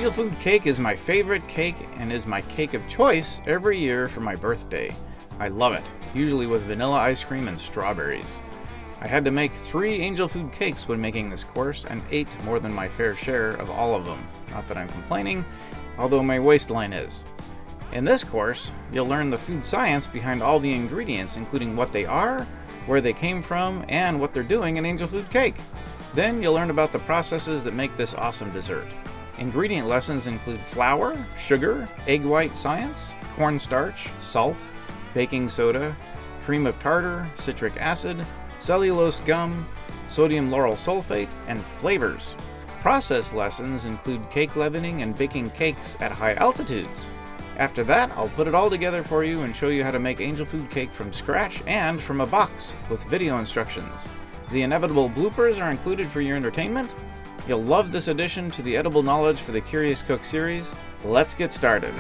Angel Food cake is my favorite cake and is my cake of choice every year for my birthday. I love it, usually with vanilla ice cream and strawberries. I had to make 3 Angel Food cakes when making this course and ate more than my fair share of all of them. Not that I'm complaining, although my waistline is. In this course, you'll learn the food science behind all the ingredients, including what they are, where they came from, and what they're doing in Angel Food cake. Then you'll learn about the processes that make this awesome dessert. Ingredient lessons include flour, sugar, egg white science, cornstarch, salt, baking soda, cream of tartar, citric acid, cellulose gum, sodium lauryl sulfate, and flavors. Process lessons include cake leavening and baking cakes at high altitudes. After that, I'll put it all together for you and show you how to make Angel Food cake from scratch and from a box with video instructions. The inevitable bloopers are included for your entertainment. You'll love this addition to the Edible Knowledge for the Curious Cook series. Let's get started.